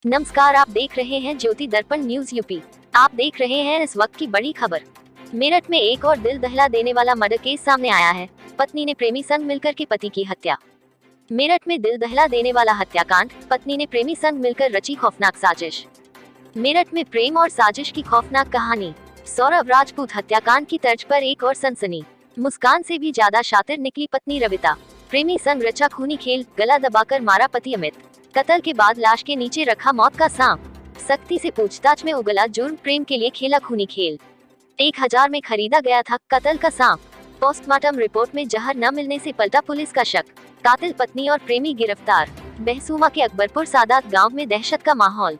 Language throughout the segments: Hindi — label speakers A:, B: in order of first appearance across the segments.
A: नमस्कार, आप देख रहे हैं ज्योति दर्पण न्यूज यूपी। आप देख रहे हैं इस वक्त की बड़ी खबर। मेरठ में एक और दिल दहला देने वाला मर्डर केस सामने आया है। पत्नी ने प्रेमी संग मिलकर की पति की हत्या। मेरठ में दिल दहला देने वाला हत्याकांड, पत्नी ने प्रेमी संग मिलकर रची खौफनाक साजिश। मेरठ में प्रेम और साजिश की खौफनाक कहानी। सौरभ राजपूत हत्याकांड की तर्ज पर एक और सनसनी। मुस्कान से भी ज्यादा शातिर निकली पत्नी रविता। प्रेमी संग रचा खूनी खेल, गला दबाकर मारा पति अमित। कत्ल के बाद लाश के नीचे रखा मौत का सांप। सख्ती से पूछताछ में उगला जुर्म, प्रेम के लिए खेला खूनी खेल। 1000 में खरीदा गया था कत्ल का सांप। पोस्टमार्टम रिपोर्ट में जहर न मिलने से पलटा पुलिस का शक। कातिल पत्नी और प्रेमी गिरफ्तार। बहसूमा के अकबरपुर सादात गांव में दहशत का माहौल।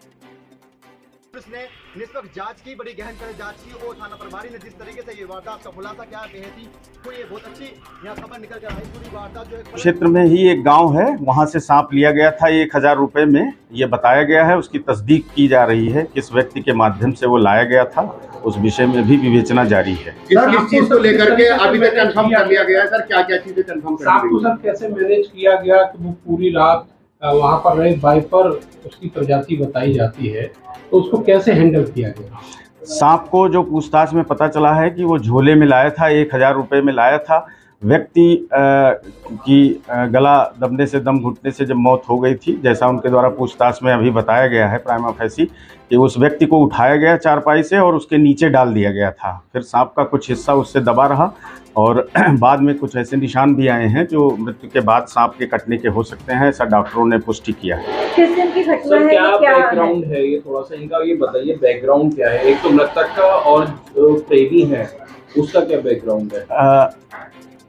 B: पुलिस ने निष्पक्ष जांच की, बड़ी गहन तरह जांच की और थाना प्रभारी ने जिस तरीके से ये वारदात का खुलासा किया बेहद तो ये बहुत अच्छी यहाँ खबर निकल कर आई। पूरी वारदात जो है
C: क्षेत्र में ही एक गांव है, वहां से सांप लिया गया था 1000 रुपए में, ये बताया गया है। उसकी तस्दीक की जा रही है, किस व्यक्ति के माध्यम से वो लाया गया था, उस विषय में भी विवेचना जारी है।
B: किस चीज को लेकर के अभी तक कंफर्म कर लिया गया है सर? क्या क्या चीजें कंफर्म कर
D: सांप को सर कैसे मैनेज किया गया कि वो पूरी रात वहाँ पर रहे? वाइपर उसकी प्रजाति बताई जाती है, तो उसको कैसे हैंडल किया गया?
C: सांप को जो पूछताछ में पता चला है कि वो झोले में लाया था, 1000 रुपए में लाया था। व्यक्ति की गला दबने से, दम घुटने से जब मौत हो गई थी, जैसा उनके द्वारा पूछताछ में अभी बताया गया है प्राइमा फेसी, कि उस व्यक्ति को उठाया गया चारपाई से और उसके नीचे डाल दिया गया था। फिर सांप का कुछ हिस्सा उससे दबा रहा और बाद में कुछ ऐसे निशान भी आए हैं जो मृत्यु के बाद सांप के कटने के हो सकते हैं, ऐसा डॉक्टरों ने पुष्टि किया है।
E: किस दिन की घटना है?
D: क्या बैकग्राउंड है ये, थोड़ा सा इनका ये बताइए, बैकग्राउंड क्या है? एक तो मृतक का और जो प्रेमी है उसका क्या बैकग्राउंड है?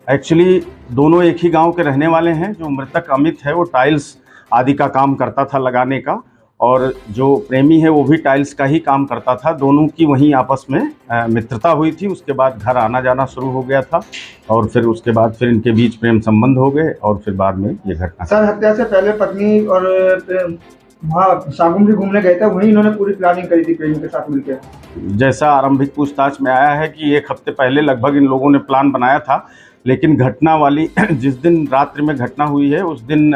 C: एक्चुअली दोनों एक ही गांव के रहने वाले हैं। जो मृतक अमित है वो टाइल्स आदि का काम करता था लगाने का, और जो प्रेमी है वो भी टाइल्स का ही काम करता था। दोनों की वहीं आपस में मित्रता हुई थी। उसके बाद घर आना जाना शुरू हो गया था और फिर उसके बाद फिर इनके बीच प्रेम संबंध हो गए और फिर बाद में ये घटना।
F: सर, हत्या से पहले पत्नी और वहाँ शाकुंभरी घूमने गए थे, वहीं इन्होंने पूरी प्लानिंग करी थी प्रेमी के साथ मिलकर।
C: जैसा आरंभिक पूछताछ में आया है कि 1 हफ्ते पहले लगभग इन लोगों ने प्लान बनाया था, लेकिन घटना वाली जिस दिन रात्रि में घटना हुई है उस दिन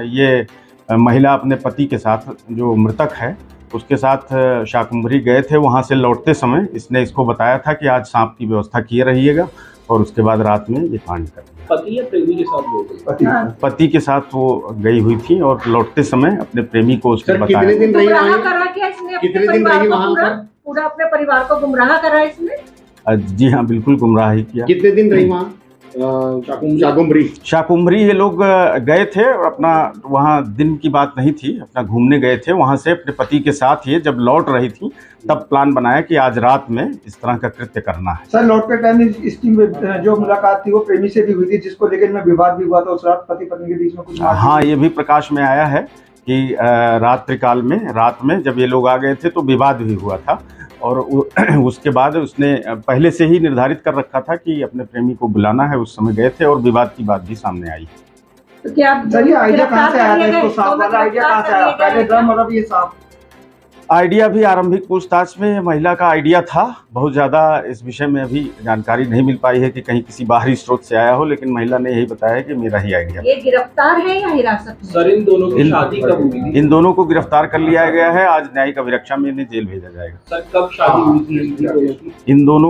C: ये महिला अपने पति के साथ, जो मृतक है उसके साथ शाकुंभरी गए थे। वहाँ से लौटते समय इसने इसको बताया था कि आज सांप की व्यवस्था किए रहिएगा, और उसके बाद रात में ये कांड कर दिया।
D: पति या प्रेमी के साथ वो गई?
C: पति के साथ वो गई हुई थी और लौटते समय अपने प्रेमी को उसने बताया।
B: कितने दिन रही
E: गुमराह
B: वहाँ?
E: करा क्या इसने?
B: कितने दिन रही वहाँ पर?
E: पूरा अपने परिवार को गुमराह करा इसने।
C: जी हाँ, बिल्कुल गुमराह ही किया।
B: कितने दिन रही वहाँ शाकुंभरी?
C: शाकुंभरी ये लोग गए थे और अपना, वहाँ दिन की बात नहीं थी, अपना घूमने गए थे। वहाँ से अपने पति के साथ ये जब लौट रही थी तब प्लान बनाया कि आज रात में इस तरह का कृत्य करना है।
F: सर, लौटते टाइम इसकी जो मुलाकात थी वो प्रेमी से भी हुई थी, जिसको लेकर इनमें विवाद भी हुआ था उस रात, पति पत्नी के बीच में कुछ।
C: हाँ, ये भी प्रकाश में आया है कि रात्रिकाल में, रात में जब ये लोग आ गए थे तो विवाद भी हुआ था, और उसके बाद उसने पहले से ही निर्धारित कर रखा था कि अपने प्रेमी को बुलाना है। उस समय गए थे और विवाद की बात भी सामने आई।
E: तो क्या
F: सर, ये आइडिया कहाँ से आया था? इसको सांप वाला आइडिया कहाँ से आया? पहले ड्रम और अब ये सांप।
C: आइडिया भी आरंभिक पूछताछ में महिला का आइडिया था। बहुत ज़्यादा इस विषय में अभी जानकारी नहीं मिल पाई है कि कहीं किसी बाहरी स्रोत से आया हो, लेकिन महिला ने यही बताया कि मेरा ही आइडिया।
E: ये गिरफ्तार है या हिरासत में?
D: सर, इन दोनों की शादी कब हुई थी?
C: इन दोनों को गिरफ्तार कर लिया गया है। आज न्यायिक अभिरक्षा में इन्हें जेल भेजा जाएगा।
D: सर, कब शादी हुई थी इन दोनों की?
C: इन दोनों